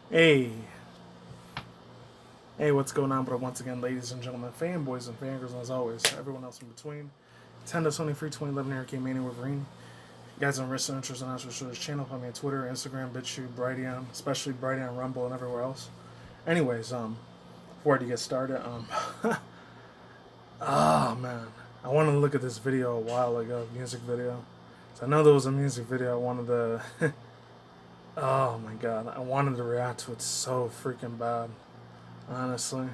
Hey, hey, what's going on? But once again, ladies and gentlemen, fanboys and fangirls, and as always, everyone else in between. Nintendo Sony Free 2011 Hurricane Manny Wolverine. You guys are recent interest in us for this channel. Follow me on Twitter, Instagram, BitChute, Brighteon, especially Brighteon, Rumble, and everywhere else. Anyways, before I get started, oh man, I wanted to look at this video a while ago, music video. So I know there was a music video I wanted to. Oh my god, I wanted to react to it so freaking bad. Honestly,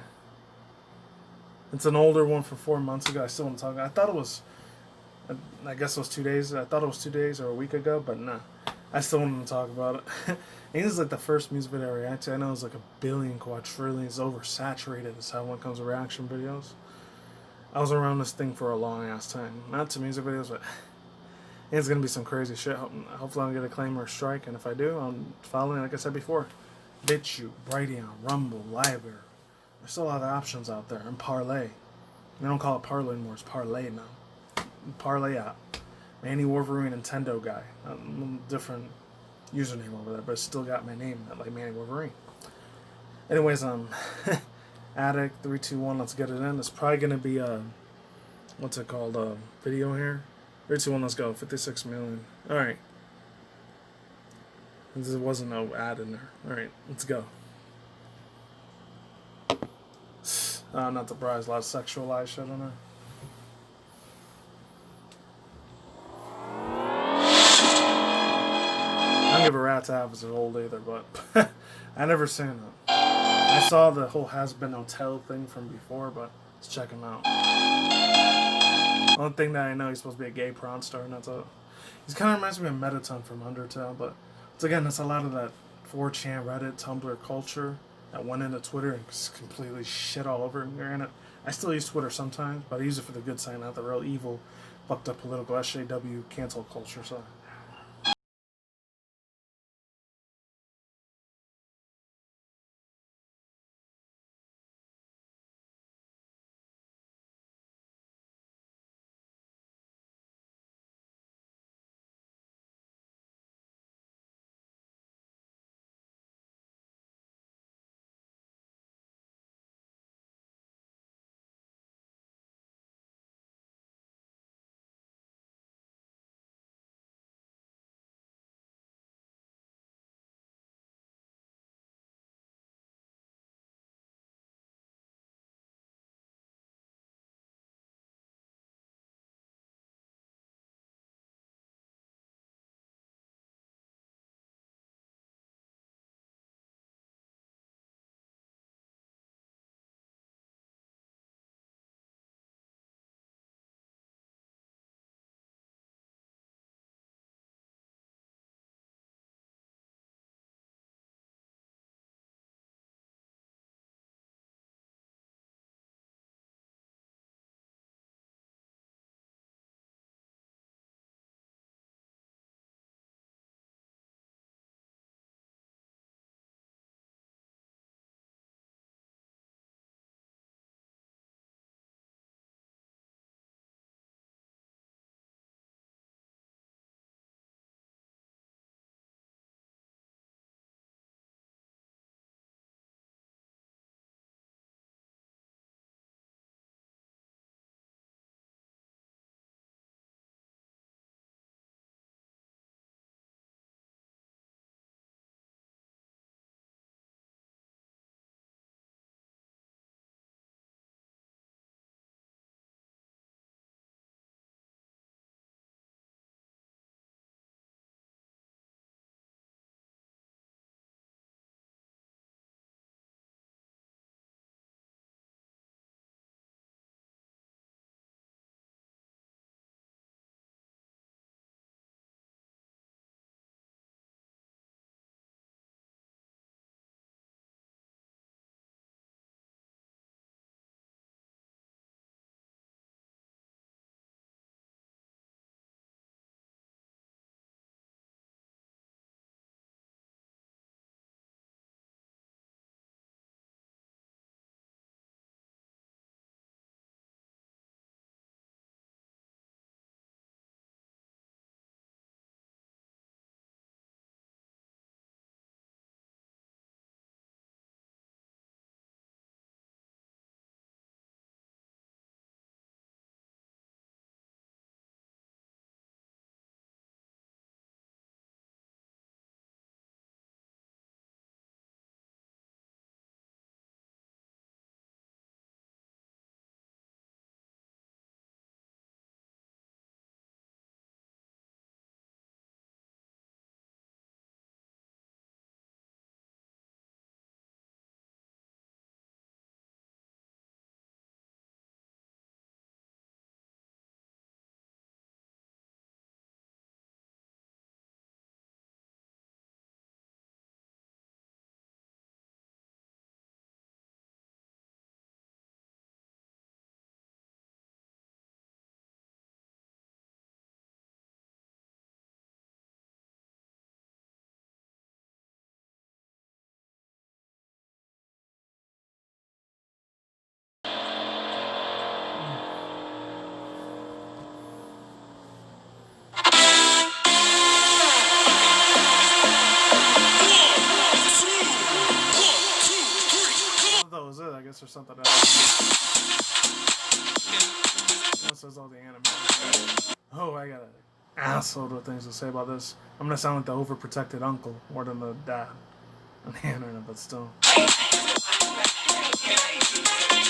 it's an older one from 4 months ago. I still want to talk about it. I thought it was, I guess it was 2 days. I thought it was 2 days or a week ago, but nah. I still wanted to talk about it. And this is like the first music video I react to. I know it's like a billion, quadrillion. It's oversaturated. It's how when it comes to reaction videos. I was around this thing for a long ass time. Not to music videos, but it's gonna be some crazy shit. Hopefully, I don't get a claim or a strike. And if I do, I'm following, like I said before, BitChute, Brighteon, Rumble, Liver. There's still a lot of options out there. And Parlay. They don't call it Parlay anymore. It's Parlay now. Parlay app. MannyWolverine Nintendo guy. A different username over there, but it's still got my name, like MannyWolverine. Anyways, Addict 321. Let's get it in. It's probably gonna be a what's it called? A video here. 321. Let's go. 56 million. All right. There wasn't no ad in there. All right. Let's go. I'm not surprised. A lot of sexualized shit on there. I don't give a rat's ass if it's old either, but I never seen it. I saw the whole Hazbin Hotel thing from before, but let's check him out. One thing that I know, he's supposed to be a gay prawn star, and that's all. He kind of reminds me of Mettaton from Undertale, but it's, again, it's a lot of that 4chan, Reddit, Tumblr culture that went into Twitter and just completely shit all over it. I still use Twitter sometimes, but I use it for the good side, not the real evil, fucked up political SJW cancel culture. So or something. That says all the anime. Oh, I got an asshole of things to say about this. I'm gonna sound like the overprotected uncle more than the dad on the internet, but still.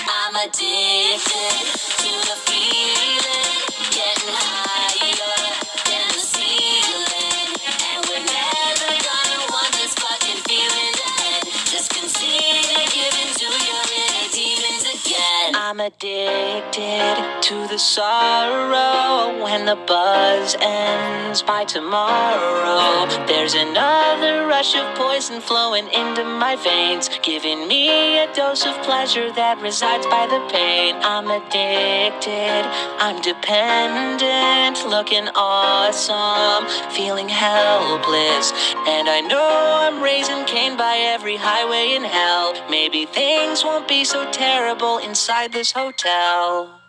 I'm addicted to the feeling, getting higher than the ceiling, and we're never gonna want this fucking feeling to end. Just consider giving to your inner demons again. I'm addicted to the sorrow when the buzz ends by tomorrow. There's another rush of poison flowing into my veins, giving me a dose of pleasure that resides by the pain. I'm addicted, I'm dependent, looking awesome, feeling helpless, and I know I'm raising Cain by every highway in hell. Maybe things won't be so terrible inside this hotel.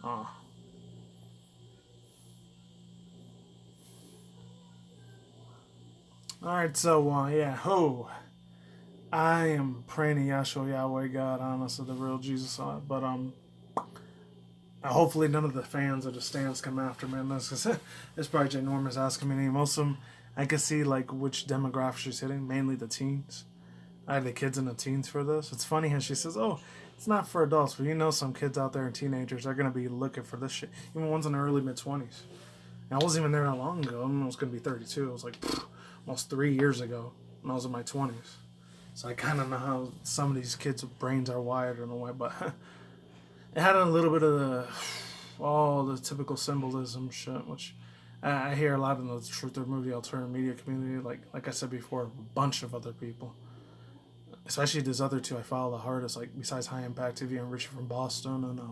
Oh. Alright, so, yeah, I am praying to Yahshua Yahweh God, honestly, the real Jesus on it, but, hopefully none of the fans or the stands come after me on this, because it's probably ginormous asking me. Most of them, I can see, like, which demographic she's hitting, mainly the teens. I have the kids and the teens for this. It's funny how she says, oh, it's not for adults, but you know some kids out there and teenagers are going to be looking for this shit. Even ones in their early mid-20s. And I wasn't even there that long ago. I was going to be 32. It was like almost 3 years ago when I was in my 20s. So I kind of know how some of these kids' brains are wired in a way, but it had a little bit of all the typical symbolism shit, which I hear a lot in the truth or movie alternative media community. Like I said before, a bunch of other people. Especially these other two I follow the hardest, like besides High Impact TV and Richie from Boston, and a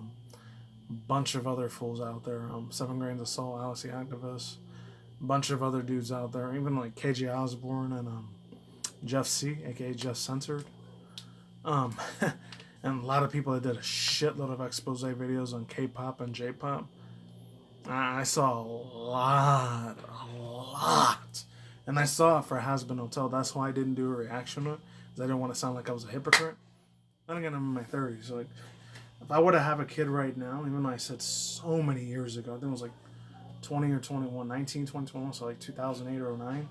bunch of other fools out there. 7 Grains of Salt, Alice the Activist, a bunch of other dudes out there, even like KJ Osborne and Jeff C, aka Jeff Censored. And a lot of people that did a shitload of expose videos on K-pop and J-pop. I saw a lot. And I saw it for Hazbin Hotel. That's why I didn't do a reaction to it. I didn't want to sound like I was a hypocrite. Then again, I'm in my 30s. Like, if I were to have a kid right now, even though I said so many years ago, I think it was like 20 or 21, 19, 20, 21, so like 2008 or 09. It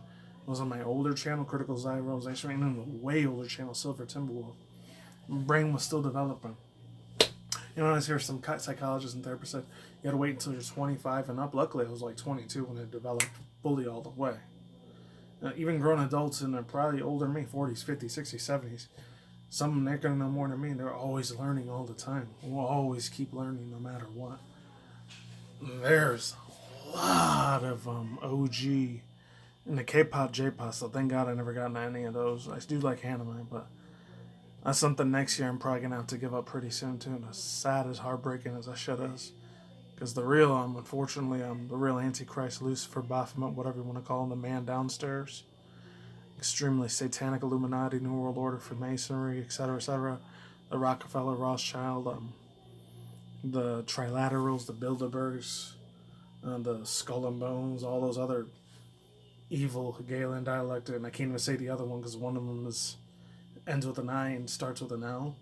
was on my older channel, Critical Zyrosation, and then the way older channel, Silver Timberwolf. My brain was still developing. You know, I hear some psychologists and therapists said you gotta wait until you're 25 and up. Luckily, I was like 22 when it developed fully all the way. Even grown adults, and they're probably older than me, 40s, 50s, 60s, 70s. Some of them, they're going to know more than me. They're always learning all the time. We'll always keep learning no matter what. There's a lot of OG in the K-pop, J-pop, so thank God I never got into any of those. I do like anime, but that's something next year I'm probably going to have to give up pretty soon, too. And as sad, as heartbreaking as that shit is. Because the real, unfortunately, the real Antichrist, Lucifer, Baphomet, whatever you want to call him, the man downstairs, extremely satanic Illuminati, New World Order, Freemasonry, etc., the Rockefeller, Rothschild, the Trilaterals, the Bilderbergs, the Skull and Bones, all those other evil Hegelian dialectic, and I can't even say the other one because one of them ends with an I and starts with an L.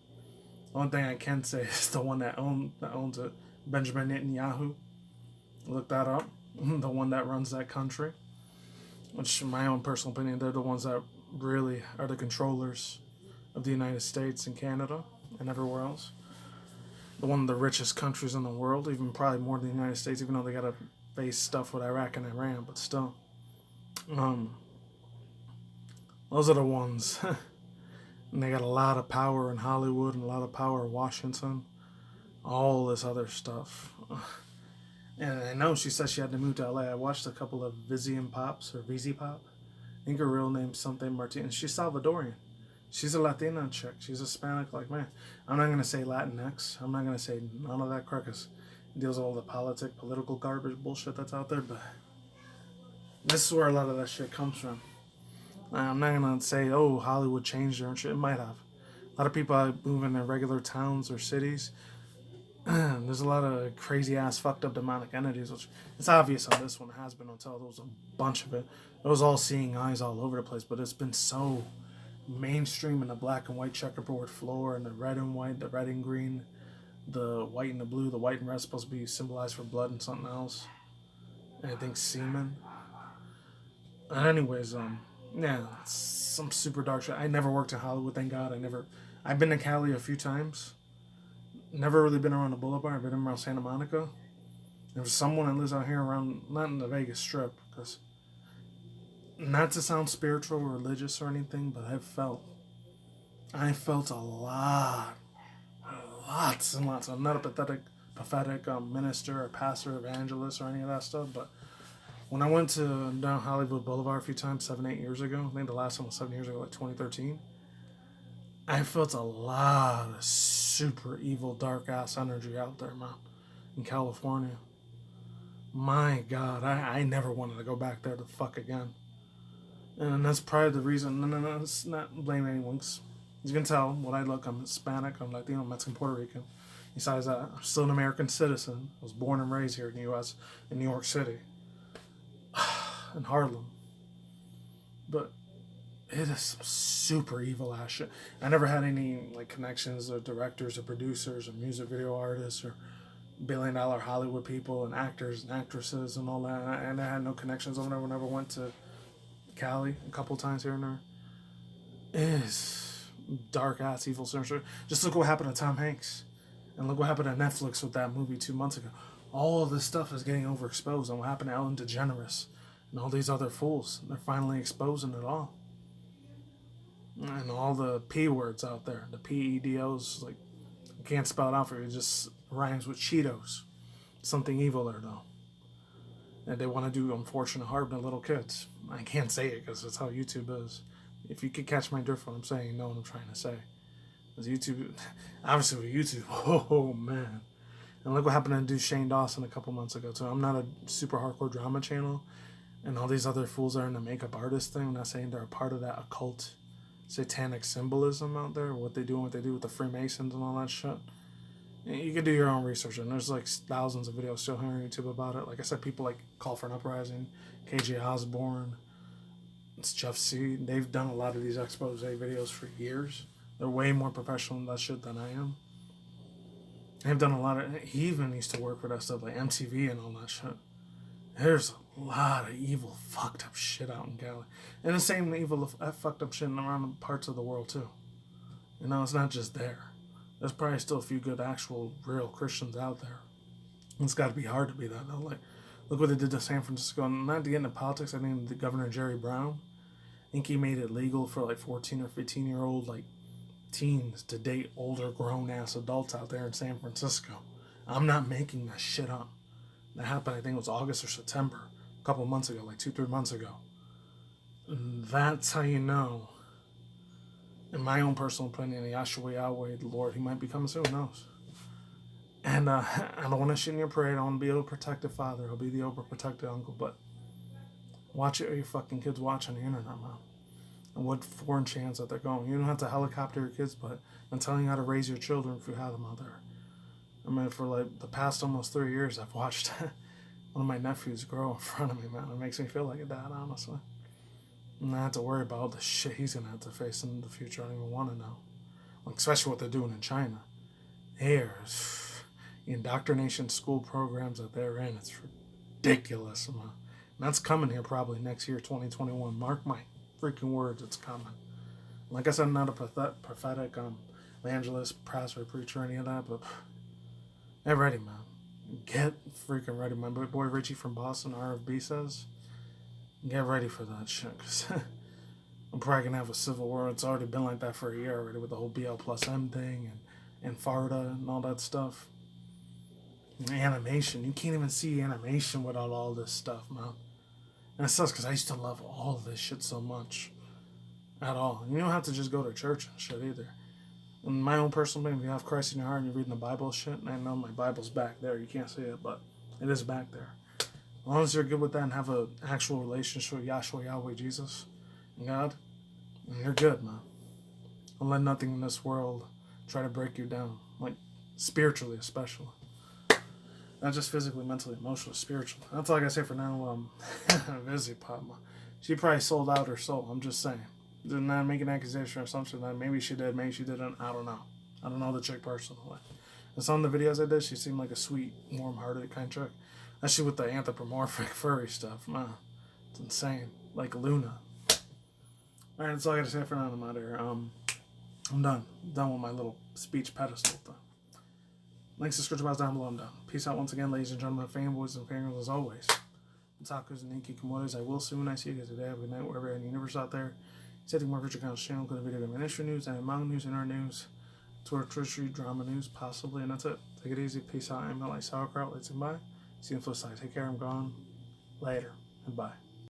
The one thing I can say is the one that owns it, Benjamin Netanyahu. Look that up. The one that runs that country. Which, in my own personal opinion, they're the ones that really are the controllers of the United States and Canada and everywhere else. The one of the richest countries in the world, even probably more than the United States, even though they got to face stuff with Iraq and Iran, but still. Those are the ones. And they got a lot of power in Hollywood and a lot of power in Washington. All this other stuff. And I know she said she had to move to LA. I watched a couple of Vizian Pops, or VZ Pop. I think her real name's something Martinez. She's Salvadorian. She's a Latina chick. She's Hispanic like me. I'm not going to say Latinx. I'm not going to say none of that crap, because it deals with all the political garbage bullshit that's out there. But this is where a lot of that shit comes from. I'm not going to say, oh, Hollywood changed her and shit. It might have. A lot of people move in their regular towns or cities. There's a lot of crazy-ass, fucked-up demonic entities, which it's obvious on this one. Hazbin Hotel, there was a bunch of it. It was all seeing eyes all over the place, but it's been so mainstream and the black and white checkerboard floor and the red and white, the red and green, the white and the blue. The white and red is supposed to be symbolized for blood and something else. And I think semen. Anyways, yeah, some super dark shit. I never worked in Hollywood, thank God. I've been to Cali a few times. Never really been around the Boulevard. I've been around Santa Monica. There's someone that lives out here around, not in the Vegas Strip, because, not to sound spiritual or religious or anything, but I felt lots and lots. I'm not a prophetic minister or pastor, evangelist, or any of that stuff, but when I went to down Hollywood Boulevard a few times, 7-8 years ago, I think the last one was 7 years ago, like 2013, I felt a lot of super evil, dark-ass energy out there, man, in California. My God, I never wanted to go back there to fuck again. And that's probably the reason. No, it's not blaming anyone. As you can tell, what I look, I'm Hispanic, I'm Latino, I'm Mexican, Puerto Rican. Besides that, I'm still an American citizen. I was born and raised here in the U.S., in New York City, in Harlem. But it is some super evil ass shit. I never had any like connections or directors or producers or music video artists or billion-dollar Hollywood people and actors and actresses and all that. And I had no connections over there whenever I went to Cali a couple times here and there. It is dark-ass evil censor. Just look what happened to Tom Hanks. And look what happened to Netflix with that movie 2 months ago. All of this stuff is getting overexposed. And what happened to Ellen DeGeneres and all these other fools. They're finally exposing it all. And all the P words out there. The PEDOs, like, I can't spell it out for you. It just rhymes with Cheetos. Something evil there, though. And they want to do unfortunate harm to little kids. I can't say it because that's how YouTube is. If you could catch my drift what I'm saying, you know what I'm trying to say. Because YouTube, obviously with YouTube, oh man. And look what happened to dude Shane Dawson a couple months ago too. I'm not a super hardcore drama channel. And all these other fools are in the makeup artist thing. I'm not saying they're a part of that occult satanic symbolism out there. What they do and what they do with the Freemasons and all that shit. You can do your own research, and there's like thousands of videos still here on YouTube about it. Like I said, people like Call for an Uprising, KJ Osborne, it's Jeff C. They've done a lot of these expose videos for years. They're way more professional in that shit than I am. They've done a lot of. He even used to work for that stuff like MTV and all that shit. There's a lot of evil, fucked up shit out in Cali, and the same evil, fucked up shit around parts of the world too. You know, it's not just there. There's probably still a few good, actual, real Christians out there. It's got to be hard to be that, though. Like, look what they did to San Francisco. Not to get into politics, I think the Governor Jerry Brown, I think he made it legal for like 14 or 15-year-old like teens to date older, grown-ass adults out there in San Francisco. I'm not making that shit up. That happened, I think it was August or September, a couple months ago, like 2-3 months ago. And that's how you know. In my own personal opinion, Yahshua Yahweh, the Lord, he might be coming soon, who knows? And I don't want to shit in your parade. I want to be a protective father. I'll be the overprotective uncle, but watch it or your fucking kids watch on the internet, man. And what foreign channels that they're going. You don't have to helicopter your kids, but I'm telling you how to raise your children if you have them out there. I mean, for like the past almost 3 years, I've watched one of my nephews grow in front of me, man. It makes me feel like a dad, honestly. And I have to worry about all the shit he's going to have to face in the future. I don't even want to know. Like, especially what they're doing in China. There's indoctrination school programs that they're in. It's ridiculous, man. And that's coming here probably next year, 2021. Mark my freaking words, it's coming. Like I said, I'm not a prophetic evangelist, pastor, preacher, any of that, but get ready, man. Get freaking ready. My boy Richie from Boston, RFB, says, get ready for that shit, because I'm probably going to have a civil war. It's already been like that for a year already with the whole BL plus M thing and FARDA and all that stuff. And animation. You can't even see animation without all this stuff, man. And it sucks because I used to love all of this shit so much. At all. And you don't have to just go to church and shit either. In my own personal opinion, if you have Christ in your heart and you're reading the Bible shit, and I know my Bible's back there. You can't see it, but it is back there. As long as you're good with that and have an actual relationship with Yahshua, Yahweh, Jesus, and God, and you're good, man. Don't let nothing in this world try to break you down. Like, spiritually especially. Not just physically, mentally, emotionally, spiritually. That's all I gotta say for now. Vizzy Pop, she probably sold out her soul. I'm just saying. did not make an accusation or something that maybe she did, maybe she didn't. I don't know. I don't know the chick personally. And some of the videos I did, she seemed like a sweet, warm-hearted kind of chick. Especially with the anthropomorphic furry stuff. Man, it's insane. Like Luna. Alright, that's all I gotta say for now. I'm out of here. I'm done. I'm done with my little speech pedestal thing. Links to description box down below. I'm done. Peace out once again, ladies and gentlemen, fanboys and fangirls, as always. Otakus and Inki I will soon. I see you guys today. Have a good night wherever in the universe out there. Setting more virtual accounts channel, including video game industry news, and manga news, internet news, Twitch drama news, possibly, and that's it. Take it easy. Peace out. I'm like sauerkraut. Let's say bye. See you on the flip side. Take care. I'm gone. Later. And bye.